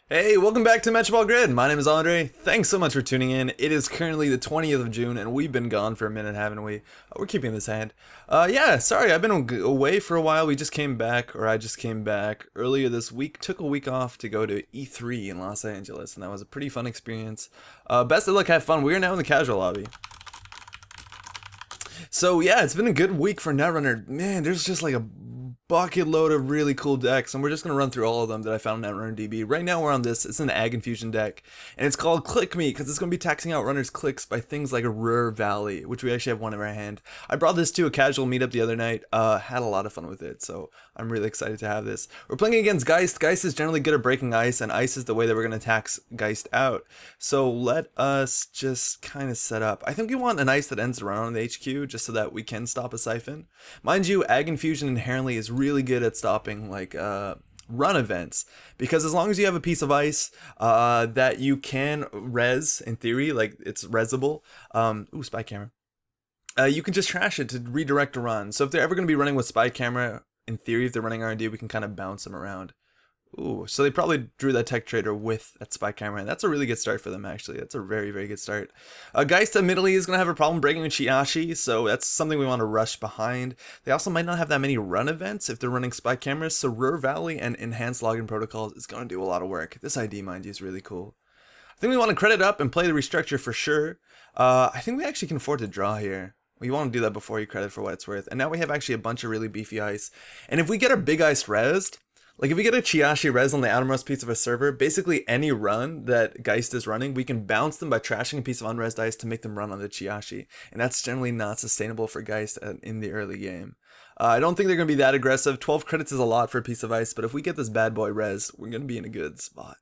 Hey, welcome back to Metroball Grid. My name is Andre. Thanks so much for tuning in. It is currently the 20th of June, and we've been gone for a minute, haven't we? We're keeping this hand. Yeah, sorry, I've been away for a while. We just came back, or I just came back earlier this week. Took a week off to go to E3 in Los Angeles, and that was a pretty fun experience. Best of luck, have fun. We are now in the casual lobby. So yeah, it's been a good week for Netrunner. Man, there's just like a bucket load of really cool decks, and we're just gonna run through all of them that I found in Netrunner DB. Right now we're on this. It's an AgInfusion deck, and it's called Click Me because it's gonna be taxing out runners' clicks by things like a Rare Valley, which we actually have one in our hand. I brought this to a casual meetup the other night. Had a lot of fun with it, so I'm really excited to have this. We're playing against Geist. Geist is generally good at breaking ice, and ice is the way that we're gonna tax Geist out. So let us just kind of set up. I think we want an ice that ends around on the HQ just so that we can stop a siphon. Mind you, AgInfusion inherently is really good at stopping like run events, because as long as you have a piece of ice that you can res in theory, like it's resable. Ooh, spy camera. You can just trash it to redirect a run. So if they're ever going to be running with spy camera, in theory, if they're running R&D, we can kind of bounce them around. Ooh, so they probably drew that tech trader with that spy camera, and that's a really good start for them, actually. That's a very, very good start. Geist admittedly is going to have a problem breaking with Chiashi, so that's something we want to rush behind. They also might not have that many run events if they're running spy cameras, so Rare Valley and Enhanced Login Protocols is going to do a lot of work. This ID, mind you, is really cool. I think we want to credit up and play the restructure for sure. I think we actually can afford to draw here. You want to do that before you credit for what it's worth. And now we have actually a bunch of really beefy ice. And if we get our big ice rezzed, like if we get a Chiashi res on the outermost piece of a server, basically any run that Geist is running, we can bounce them by trashing a piece of unresed ice to make them run on the Chiashi. And that's generally not sustainable for Geist in the early game. I don't think they're going to be that aggressive. 12 credits is a lot for a piece of ice, but if we get this bad boy res, we're going to be in a good spot.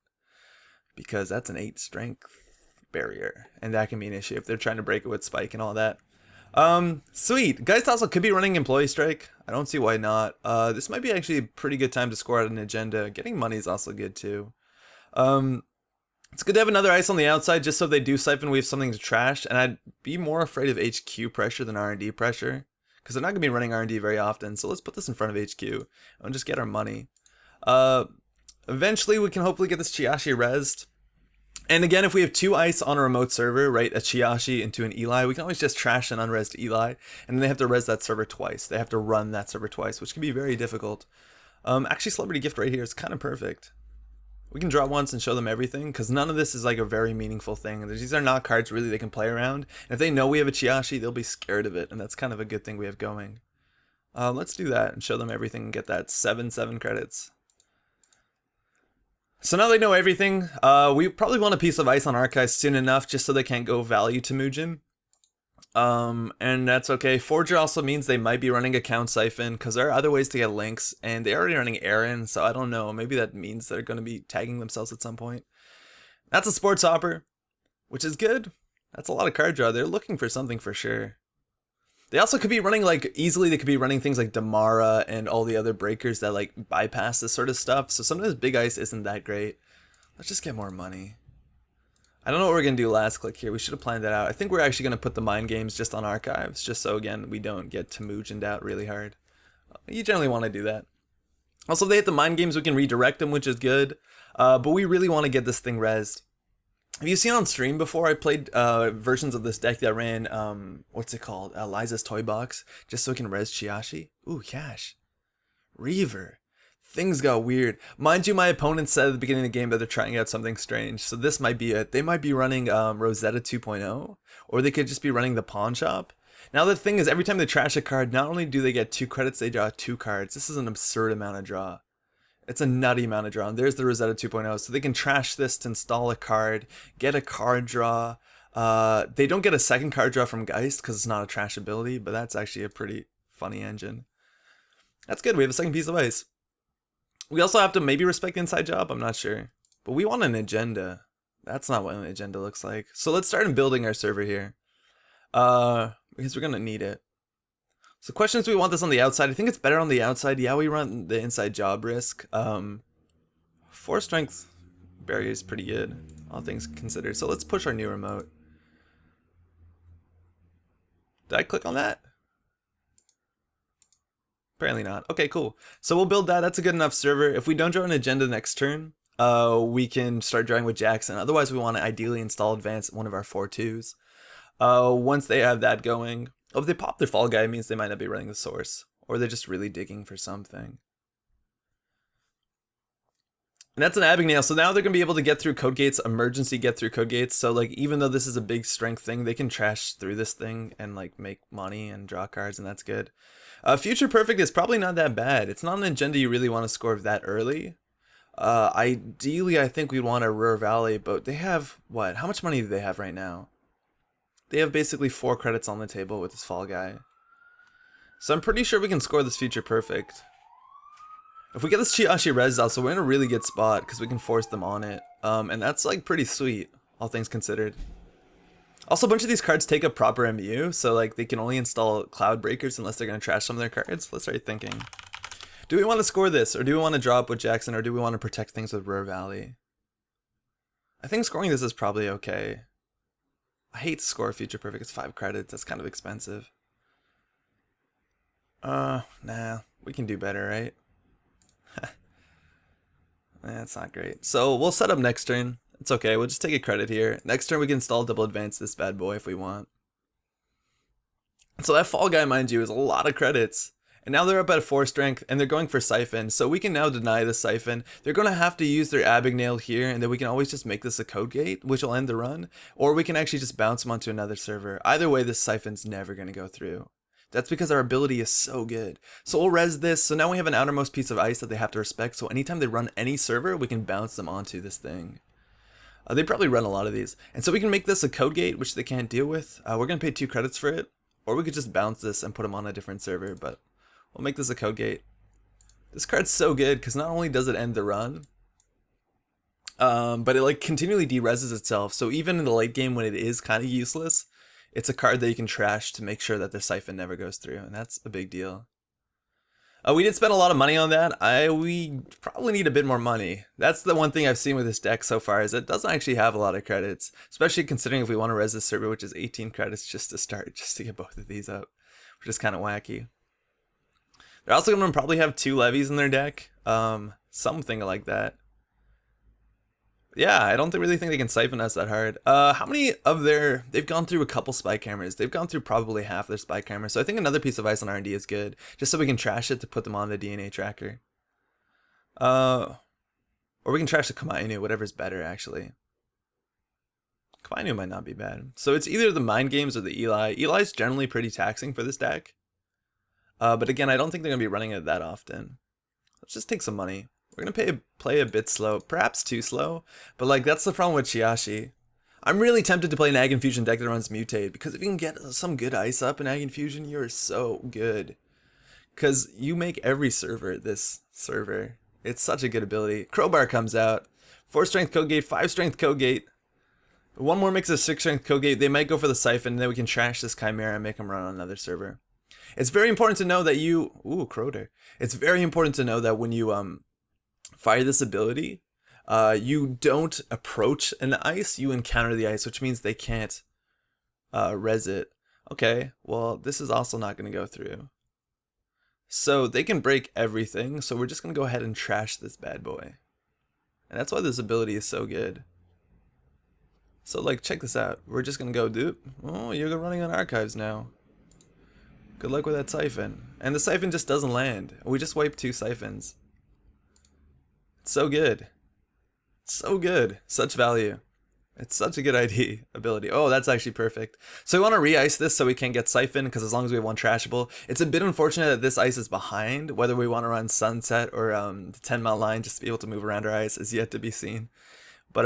Because that's an 8 strength barrier. And that can be an issue if they're trying to break it with spike and all that. Sweet. Geist also could be running Employee Strike. I don't see why not. This might be actually a pretty good time to score out an agenda. Getting money is also good too. It's good to have another ice on the outside just so if they do siphon, we have something to trash. And I'd be more afraid of HQ pressure than R&D pressure, because they're not going to be running R&D very often. So let's put this in front of HQ and just get our money. Eventually we can hopefully get this Chiashi rezzed. And again, if we have 2 ice on a remote server, right, a Chiashi into an Eli, we can always just trash an unresed Eli, and then they have to res that server twice. They have to run that server twice, which can be very difficult. Actually, Celebrity Gift right here is kind of perfect. We can draw once and show them everything, because none of this is like a very meaningful thing. These are not cards really they can play around. And if they know we have a Chiashi, they'll be scared of it, and that's kind of a good thing we have going. Let's do that and show them everything and get that 7 credits. So now they know everything. We probably want a piece of ice on Archives soon enough just so they can't go value to Mugen. And that's okay. Forger also means they might be running a Count Siphon because there are other ways to get links, and they're already running Aaron, so I don't know. Maybe that means they're going to be tagging themselves at some point. That's a Sports Hopper, which is good. That's a lot of card draw. They're looking for something for sure. They also could be running like easily. They could be running things like Damara and all the other breakers that like bypass this sort of stuff. So sometimes big ice isn't that great. Let's just get more money. I don't know what we're gonna do last click here. We should have planned that out. I think we're actually gonna put the mind games just on archives, just so again we don't get Temugened out really hard. You generally want to do that. Also, if they hit the mind games, we can redirect them, which is good. But we really want to get this thing rezzed. Have you seen on stream before? I played versions of this deck that ran, what's it called? Liza's Toy Box, just so we can res Chiashi. Ooh, cash. Reaver. Things got weird. Mind you, my opponent said at the beginning of the game that they're trying out something strange, so this might be it. They might be running Rosetta 2.0, or they could just be running the Pawn Shop. Now the thing is, every time they trash a card, not only do they get 2 credits, they draw 2 cards. This is an absurd amount of draw. It's a nutty amount of draw. And there's the Rosetta 2.0. So they can trash this to install a card, get a card draw. They don't get a second card draw from Geist because it's not a trash ability, but that's actually a pretty funny engine. That's good. We have a second piece of ice. We also have to maybe respect the inside job. I'm not sure. But we want an agenda. That's not what an agenda looks like. So let's start building our server here. Because we're going to need it. So questions, do we want this on the outside? I think it's better on the outside. Yeah, we run the inside job risk. 4 strength barrier is pretty good, all things considered. So let's push our new remote. Did I click on that? Apparently not. Okay, cool. So we'll build that. That's a good enough server. If we don't draw an agenda next turn, we can start drawing with Jackson. Otherwise, we want to ideally install advanced one of our 4-2s. Once they have that going, if they pop their fall guy, it means they might not be running the source, or they're just really digging for something. And that's an Abigail, so now they're going to be able to get through code gates, emergency get through code gates, so like even though this is a big strength thing, they can trash through this thing and like make money and draw cards, and that's good. Future Perfect is probably not that bad. It's not an agenda you really want to score that early. Ideally, I think we'd want a Ruhr Valley, but they have, what? How much money do they have right now? They have basically 4 credits on the table with this fall guy. So I'm pretty sure we can score this Future Perfect. If we get this Chiashi res out, so we're in a really good spot because we can force them on it. And that's like pretty sweet, all things considered. Also, a bunch of these cards take up proper MU, so like they can only install Cloud Breakers unless they're going to trash some of their cards. Let's start thinking. Do we want to score this, or do we want to draw up with Jackson, or do we want to protect things with Ruhr Valley? I think scoring this is probably okay. I hate to score Future Perfect. It's 5 credits. That's kind of expensive. Nah. We can do better, right? That's not great. So we'll set up next turn. It's okay. We'll just take a credit here. Next turn we can install double advance this bad boy if we want. So that fall guy, mind you, is a lot of credits. And now they're up at 4 strength, and they're going for Siphon. So we can now deny the Siphon. They're going to have to use their Abigail here, and then we can always just make this a code gate, which will end the run. Or we can actually just bounce them onto another server. Either way, this Siphon's never going to go through. That's because our ability is so good. So we'll res this. So now we have an outermost piece of ice that they have to respect. So anytime they run any server, we can bounce them onto this thing. They probably run a lot of these. And so we can make this a code gate, which they can't deal with. We're going to pay 2 credits for it. Or we could just bounce this and put them on a different server. But we'll make this a code gate. This card's so good because not only does it end the run, but it like continually de-reses itself. So even in the late game when it is kind of useless, it's a card that you can trash to make sure that the Siphon never goes through, and that's a big deal. We did spend a lot of money on that. We probably need a bit more money. That's the one thing I've seen with this deck so far, is it doesn't actually have a lot of credits, especially considering if we want to res this server, which is 18 credits just to start, just to get both of these up, which is kind of wacky. They're also going to probably have 2 levies in their deck, something like that. Yeah, I don't really think they can siphon us that hard. How many of they've gone through a couple spy cameras. They've gone through probably half their spy cameras. So I think another piece of ice on R&D is good, just so we can trash it to put them on the DNA tracker. Or we can trash the Kamainu, whatever's better, actually. Kamainu might not be bad. So it's either the Mind Games or the Eli. Eli's generally pretty taxing for this deck. But again, I don't think they're going to be running it that often. Let's just take some money. We're going to play a bit slow, perhaps too slow, but like that's the problem with Chiashi. I'm really tempted to play an AgInfusion deck that runs Mutate, because if you can get some good ice up in AgInfusion, you're so good. Because you make every server this server. It's such a good ability. Crowbar comes out. 4 strength code gate, 5 strength code gate. 1 more makes a 6 strength code gate. They might go for the Siphon, and then we can trash this Chimera and make them run on another server. It's very important to know that you... Ooh, Crowder. It's very important to know that when you fire this ability, you don't approach an ice, you encounter the ice, which means they can't res it. Okay, well, this is also not going to go through. So they can break everything, so we're just going to go ahead and trash this bad boy. And that's why this ability is so good. So, like, check this out. We're just going to go, dude. Oh, you're running on archives now. Good luck with that Siphon. And the Siphon just doesn't land. We just wiped 2 Siphons. It's so good. So good. Such value. It's such a good ID ability. Oh, that's actually perfect. So we want to re-ice this so we can get Siphon, because as long as we have 1 trashable. It's a bit unfortunate that this ice is behind. Whether we want to run Sunset or the 10-mile line just to be able to move around our ice is yet to be seen. But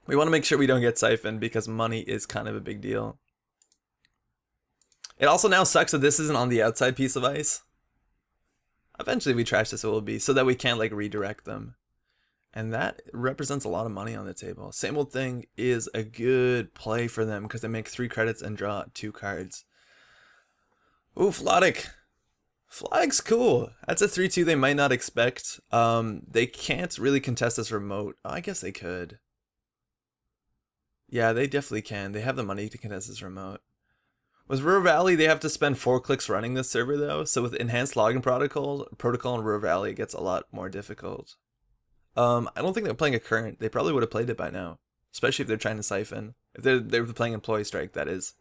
we want to make sure we don't get Siphon, because money is kind of a big deal. It also now sucks that this isn't on the outside piece of ice. Eventually we trash this, it will be, so that we can't like redirect them. And that represents a lot of money on the table. Same old thing is a good play for them because they make 3 credits and draw 2 cards. Ooh, Flotic. Flotic's cool. That's a 3-2 they might not expect. They can't really contest this remote. Oh, I guess they could. Yeah, they definitely can. They have the money to contest this remote. With Ruhr Valley, they have to spend 4 clicks running this server though, so with enhanced login protocol in Ruhr Valley, it gets a lot more difficult. I don't think they're playing a current. They probably would have played it by now, especially if they're trying to siphon. If they're playing employee strike, that is.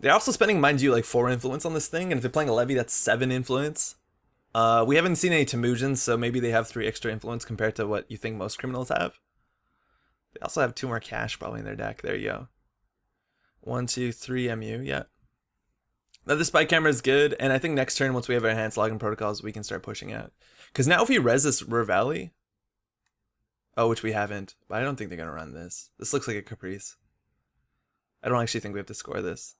They're also spending, mind you, like 4 influence on this thing, and if they're playing a levy, that's 7 influence. We haven't seen any Temujins, so maybe they have 3 extra influence compared to what you think most criminals have. They also have 2 more cash probably in their deck. There you go. 1, 2, 3 MU, yeah. Now the spy camera is good, and I think next turn, once we have our enhanced login protocols, we can start pushing out. Because now if we res this River Valley, oh, which we haven't, but I don't think they're going to run this. This looks like a Caprice. I don't actually think we have to score this.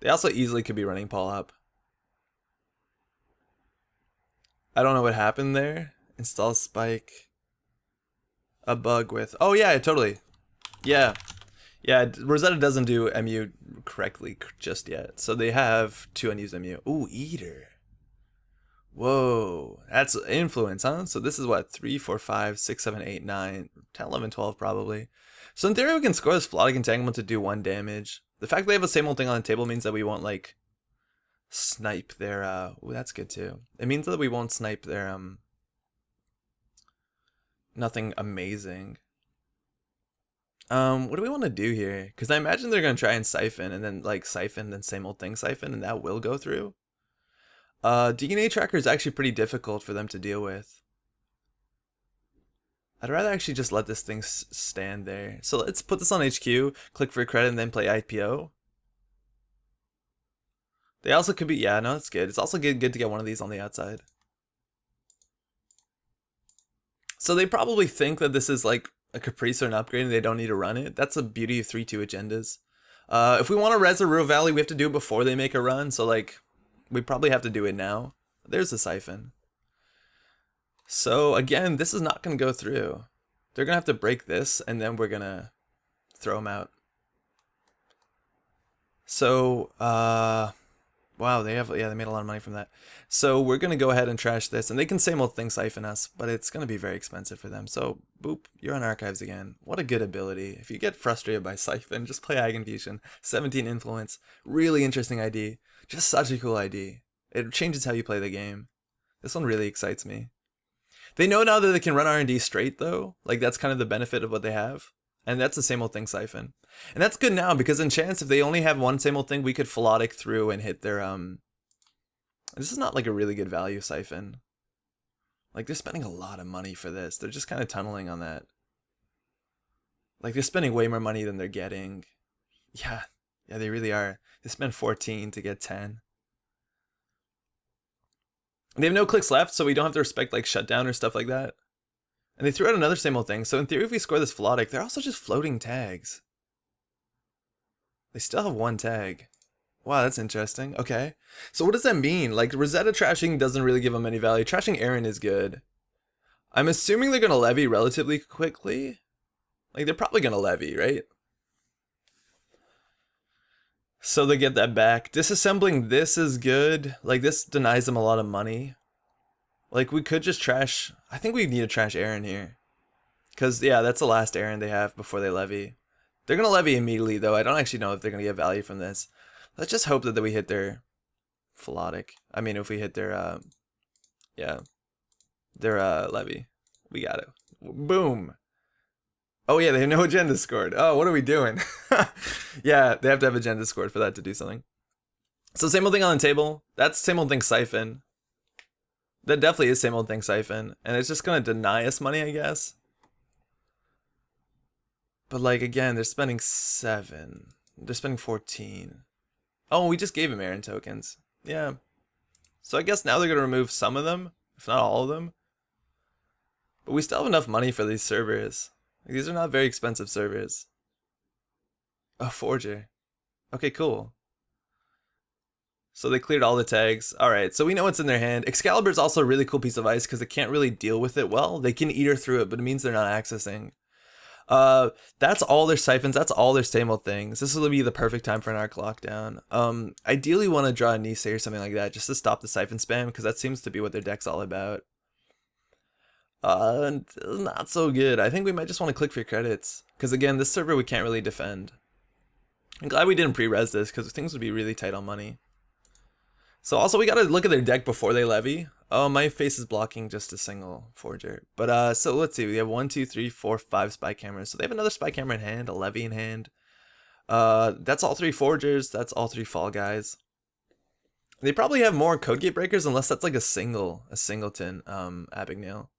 They also easily could be running Paul up. I don't know what happened there. Install spike. A bug with... Oh yeah, totally. Yeah. Yeah, Rosetta doesn't do MU correctly just yet. So they have 2 unused MU. Ooh, Eater. Whoa. That's influence, huh? So this is what? 3, 4, 5, 6, 7, 8, 9, 10, 11, 12 probably. So in theory we can score this Philotic Entanglement to do 1 damage. The fact they have the same old thing on the table means that we won't like snipe their ooh, that's good too. It means that we won't snipe their nothing amazing. What do we want to do here? Because I imagine they're gonna try and siphon and then like siphon, then same old thing siphon, and that will go through. DNA tracker is actually pretty difficult for them to deal with. I'd rather actually just let this thing stand there. So let's put this on HQ, click for credit, and then play IPO. They also could be, yeah, no, it's good. It's also good to get one of these on the outside. So they probably think that this is like a Caprice or an upgrade and they don't need to run it. That's the beauty of 3-2 agendas. If we want to res a Rural Valley, we have to do it before they make a run. So like, we probably have to do it now. There's the siphon. So again, this is not going to go through. They're going to have to break this, and then we're going to throw them out. So, wow, they made a lot of money from that. So we're going to go ahead and trash this, and they can same old thing siphon us, but it's going to be very expensive for them. So, boop, you're on archives again. What a good ability. If you get frustrated by siphon, just play AgInfusion. 17 influence. Really interesting ID. Just such a cool ID. It changes how you play the game. This one really excites me. They know now that they can run R&D straight, though. Like, that's kind of the benefit of what they have. And that's the same old thing siphon. And that's good now, because in chance, if they only have one same old thing, we could Philotic through and hit their, This is not like a really good value siphon. Like, they're spending a lot of money for this. They're just kind of tunneling on that. Like, they're spending way more money than they're getting. Yeah, they really are. They spent 14 to get 10. They have no clicks left, so we don't have to respect like shutdown or stuff like that. And they threw out another same old thing. So in theory, if we score this Philotic, they're also just floating tags. They still have 1 tag. Wow, that's interesting. Okay. So what does that mean? Like, Rosetta trashing doesn't really give them any value. Trashing Aaron is good. I'm assuming they're going to levy relatively quickly. Like, they're probably going to levy, right? So they get that back. Disassembling this is good. Like, this denies them a lot of money. Like, we could just trash... I think we need to trash Aaron here. Because, yeah, that's the last Aaron they have before they levy. They're going to levy immediately, though. I don't actually know if they're going to get value from this. Let's just hope that we hit their... Philotic. I mean, if we hit their, yeah. Their, levy. We got it. Boom! Oh yeah, they have no agenda scored. Oh, what are we doing? Yeah, they have to have agenda scored for that to do something. So same old thing on the table. That's same old thing siphon. That definitely is same old thing siphon. And it's just going to deny us money, I guess. But like, again, they're spending 7. They're spending 14. Oh, we just gave him Aaron tokens. Yeah. So I guess now they're going to remove some of them, if not all of them. But we still have enough money for these servers. These are not very expensive servers. Oh, Forger. Okay, cool. So they cleared all the tags. Alright, so we know what's in their hand. Excalibur is also a really cool piece of ice because they can't really deal with it well. They can eater through it, but it means they're not accessing. That's all their siphons. That's all their same old things. This will be the perfect time for an arc lockdown. Ideally want to draw a Nisei or something like that just to stop the siphon spam because that seems to be what their deck's all about. Not so good. I think we might just want to click for credits. Because again, this server we can't really defend. I'm glad we didn't pre-res this because things would be really tight on money. So also we gotta look at their deck before they levy. Oh, my face is blocking just a single forger. But so let's see. We have 1, 2, 3, 4, 5 spy cameras. So they have another spy camera in hand, a levy in hand. That's all 3 forgers. That's all 3 fall guys. They probably have more code gate breakers unless that's like a singleton Abigail.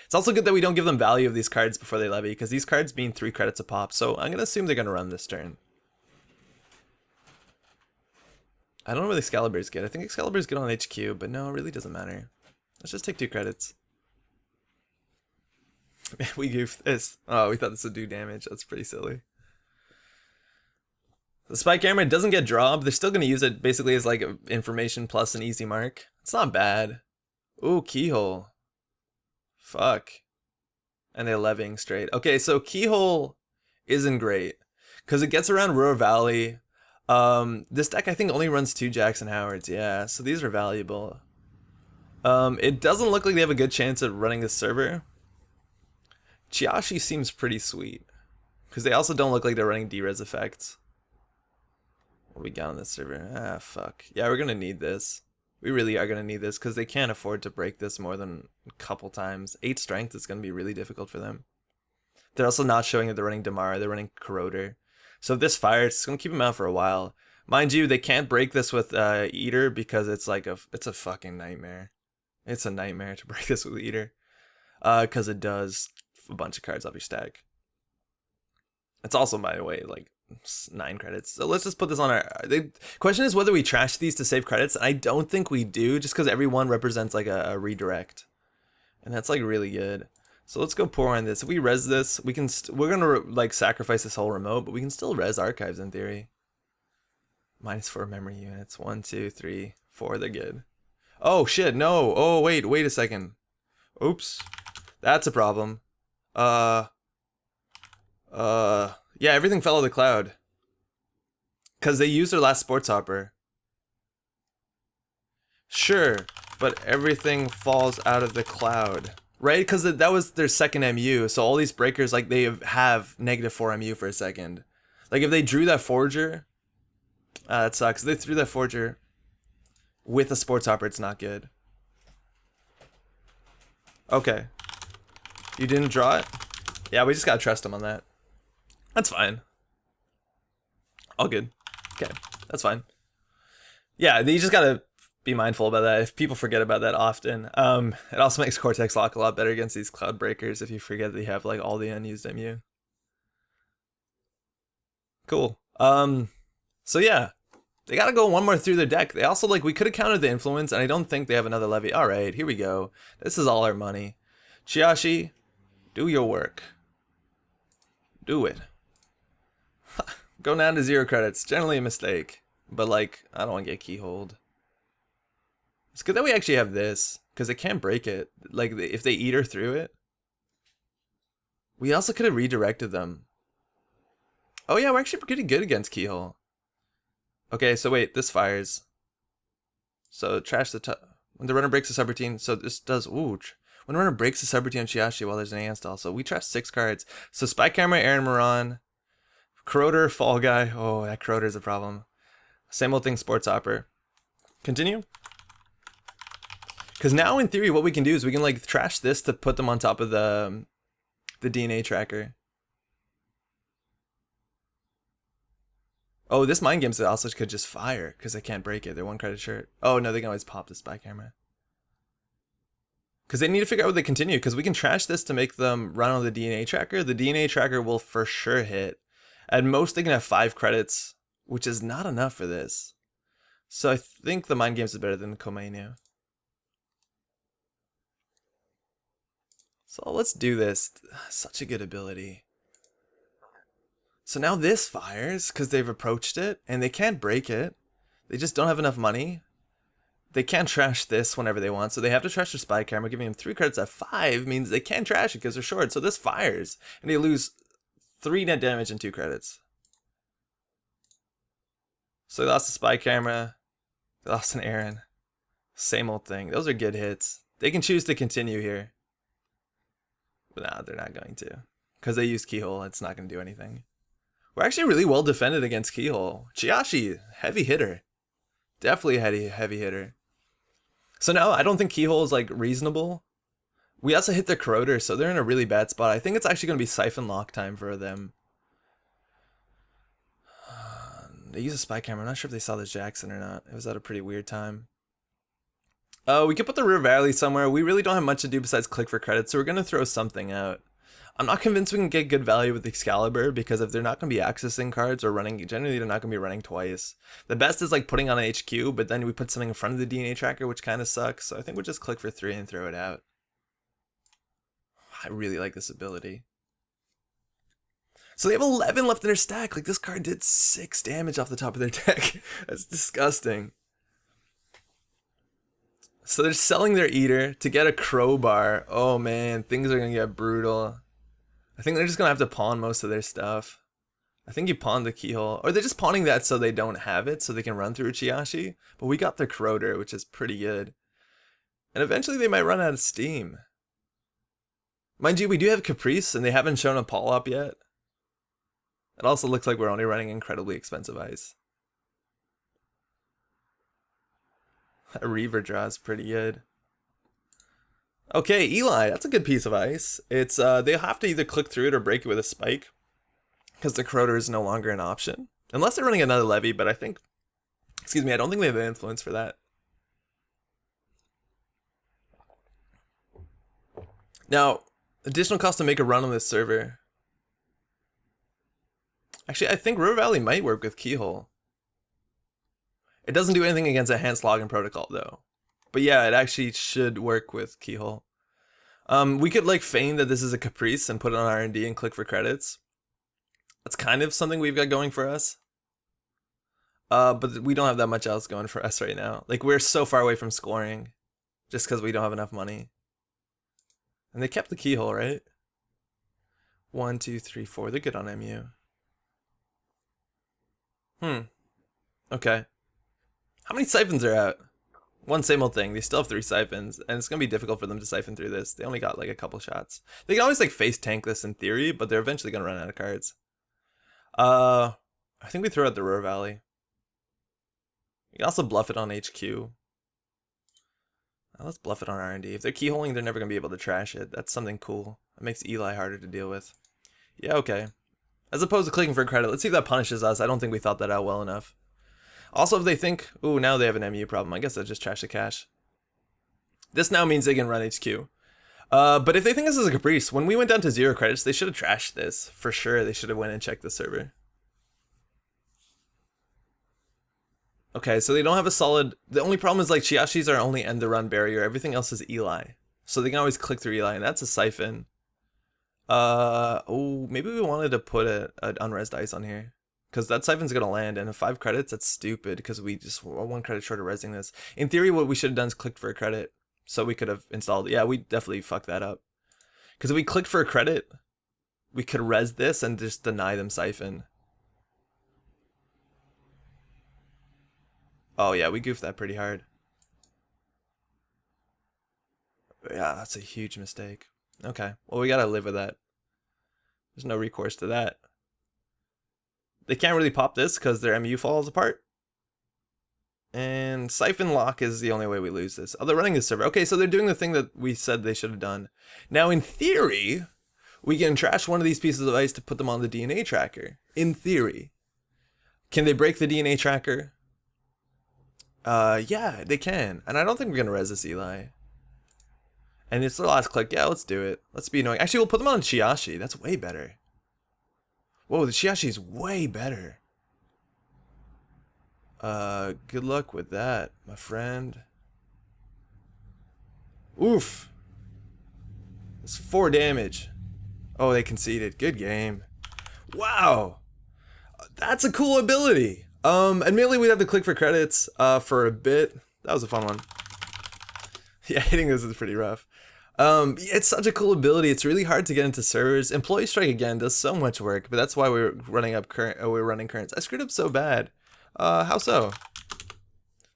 It's also good that we don't give them value of these cards before they levy, because these cards mean 3 credits a pop. So I'm gonna assume they're gonna run this turn. I don't know where the Excalibur's get. I think Excalibur's good on HQ, but no, it really doesn't matter. Let's just take 2 credits. We goofed this. Oh, we thought this would do damage. That's pretty silly. The spy camera doesn't get dropped. They're still going to use it basically as like information plus an easy mark. It's not bad. Ooh, keyhole. Fuck. And they're levying straight. Okay, so keyhole isn't great because it gets around Roar Valley. This deck I think only runs 2 Jackson Howards. Yeah, so these are valuable. It doesn't look like they have a good chance at running this server. Chiashi seems pretty sweet because they also don't look like they're running D-res effects. What we got on this server? Ah, fuck. Yeah, we're gonna need this. We really are gonna need this because they can't afford to break this more than a couple times. 8 strength is gonna be really difficult for them. They're also not showing that they're running Damara. They're running Corroder. So if this fires, it's gonna keep them out for a while. Mind you, they can't break this with Eater because it's like it's a fucking nightmare. It's a nightmare to break this with Eater because it does a bunch of cards off your stack. It's also, by the way, like 9 credits. So let's just put this on our... The question is whether we trash these to save credits. I don't think we do, just because every one represents like a redirect. And that's like really good. So let's go pour on this. If we res this, we can... we're going to like sacrifice this whole remote, but we can still res archives in theory. -4 memory units. 1, 2, 3, 4. They're good. Oh shit, no. Oh wait a second. Oops. That's a problem. Yeah, everything fell out of the cloud. Because they used their last sports hopper. Sure, but everything falls out of the cloud. Right? Because that was their second MU. So all these breakers, like, they have -4 MU for a second. Like, if they drew that forger... that sucks. They threw that forger with a sports hopper. It's not good. Okay. You didn't draw it? Yeah, we just gotta trust them on that. That's fine. All good. Okay, that's fine. Yeah, you just gotta be mindful about that. If people forget about that often, it also makes Cortex Lock a lot better against these cloud breakers if you forget that you have like all the unused MU. Cool. So yeah, they gotta go one more through their deck. They also like we could have countered the influence, and I don't think they have another levy. All right, here we go. This is all our money. Chiashi, do your work. Do it. Go down to 0 credits. Generally a mistake. But like, I don't want to get keyholed. It's good that we actually have this, because they can't break it. Like, if they eat her through it. We also could have redirected them. Oh yeah, we're actually pretty good against keyhole. Okay, so wait, this fires. So trash the when the runner breaks the subroutine, so this does, ooh. When the runner breaks the subroutine on Chiashi while there's an ant also, we trash 6 cards. So Spy Camera, Aaron Moran, Corroder, Fall Guy. Oh, that Corroder's a problem. Same old thing, Sports Hopper. Continue. Because now, in theory, what we can do is we can like trash this to put them on top of the DNA tracker. Oh, this Mind Games also could just fire because they can't break it. They're 1 credit short. Oh no, they can always pop the Spy Camera. Because they need to figure out what they continue. Because we can trash this to make them run on the DNA tracker. The DNA tracker will for sure hit. At most, they can have 5 credits, which is not enough for this. So I think the Mind Games is better than the Komainu. So let's do this. Such a good ability. So now this fires because they've approached it and they can't break it. They just don't have enough money. They can't trash this whenever they want, so they have to trash their Spy Camera. Giving them 3 credits at 5 means they can't trash it because they're short. So this fires, and they lose 3 net damage and 2 credits. So they lost the Spy Camera. They lost an Aaron. Same old thing. Those are good hits. They can choose to continue here. But nah, they're not going to. Because they use Keyhole, it's not going to do anything. We're actually really well defended against Keyhole. Chiashi, heavy hitter. Definitely a heavy hitter. So now I don't think Keyhole is like reasonable. We also hit their Corroder, so they're in a really bad spot. I think it's actually going to be Siphon lock time for them. They use a spy camera. I'm not sure if they saw this Jackson or not. It was at a pretty weird time. We could put the River Valley somewhere. We really don't have much to do besides click for credits, so we're going to throw something out. I'm not convinced we can get good value with Excalibur, because if they're not going to be accessing cards or running, generally they're not going to be running twice. The best is like putting on an HQ, but then we put something in front of the DNA tracker, which kind of sucks. So I think we'll just click for 3 and throw it out. I really like this ability. So they have 11 left in their stack. Like, this card did 6 damage off the top of their deck. That's disgusting. So they're selling their Eater to get a Crowbar. Oh man, things are going to get brutal. I think they're just going to have to pawn most of their stuff. I think you pawn the Keyhole. Or they're just pawning that so they don't have it, so they can run through Chiashi. But we got their Corroder, which is pretty good. And eventually they might run out of steam. Mind you, we do have Caprice, and they haven't shown a Paul up yet. It also looks like we're only running incredibly expensive ice. A Reaver draw is pretty good. Okay, Eli, that's a good piece of ice. It's they have to either click through it or break it with a spike, because the Corroder is no longer an option. Unless they're running another levy, but I think, excuse me, I don't think they have the influence for that. Now, additional cost to make a run on this server. Actually, I think River Valley might work with Keyhole. It doesn't do anything against Enhanced Login Protocol, though. But yeah, it actually should work with Keyhole. We could like feign that this is a Caprice and put it on R&D and click for credits. That's kind of something we've got going for us. But we don't have that much else going for us right now. Like, we're so far away from scoring just because we don't have enough money. And they kept the Keyhole, right? 1, 2, 3, 4. They're good on MU. Okay. How many siphons are out? One same old thing. They still have 3 siphons, and it's gonna be difficult for them to siphon through this. They only got like a couple shots. They can always like face tank this in theory, but they're eventually gonna run out of cards. I think we throw out the River Valley. You can also bluff it on HQ. Let's bluff it on R&D. If they're keyholing, they're never gonna be able to trash it. That's something cool. It makes Eli harder to deal with. Yeah, okay. As opposed to clicking for credit, let's see if that punishes us. I don't think we thought that out well enough. Also, if they think, ooh, now they have an MU problem, I guess they'll just trash the cash. This now means they can run HQ. But if they think this is a Caprice, when we went down to 0 credits, they should have trashed this. For sure, they should have went and checked the server. Okay, so they don't have a solid... The only problem is, like, Chiashis are only end the run barrier. Everything else is Eli. So they can always click through Eli, and that's a siphon. Oh, maybe we wanted to put an unresed ice on here. Because that siphon's going to land, and at 5 credits, that's stupid, because we just are 1 credit short of resing this. In theory, what we should have done is clicked for a credit, so we could have installed... Yeah, we definitely fucked that up. Because if we clicked for a credit, we could res this and just deny them siphon. Oh yeah, we goofed that pretty hard. Yeah, that's a huge mistake. Okay, well, we gotta live with that. There's no recourse to that. They can't really pop this because their MU falls apart. And Siphon Lock is the only way we lose this. Oh, they're running this server. Okay, so they're doing the thing that we said they should have done. Now, in theory, we can trash one of these pieces of ice to put them on the DNA tracker. In theory. Can they break the DNA tracker? Yeah, they can. And I don't think we're going to res this Eli. And it's the last click. Yeah, let's do it. Let's be annoying. Actually, we'll put them on Chiashi. That's way better. Whoa, the Chiashi is way better. Good luck with that, my friend. Oof. It's 4 damage. Oh, they conceded. Good game. Wow. That's a cool ability. Admittedly, we'd have to click for credits, for a bit. That was a fun one. Yeah, hitting this is pretty rough. It's such a cool ability. It's really hard to get into servers. Employee Strike again does so much work, but that's why we're running up we're running currents. I screwed up so bad. How so?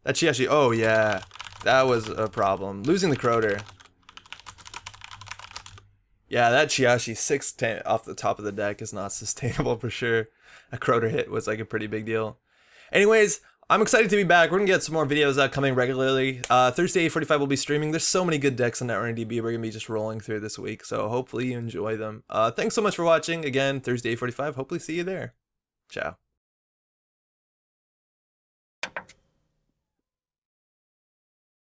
That Chiashi. Oh yeah, that was a problem. Losing the Corroder. Yeah, that Chiashi 6 off the top of the deck is not sustainable for sure. A Corroder hit was like a pretty big deal. Anyways, I'm excited to be back. We're gonna get some more videos coming regularly. Thursday 8:45 will be streaming. There's so many good decks on Netrunner DB we're gonna be just rolling through this week, so hopefully you enjoy them. Thanks so much for watching. Again, Thursday 8:45. Hopefully see you there. Ciao.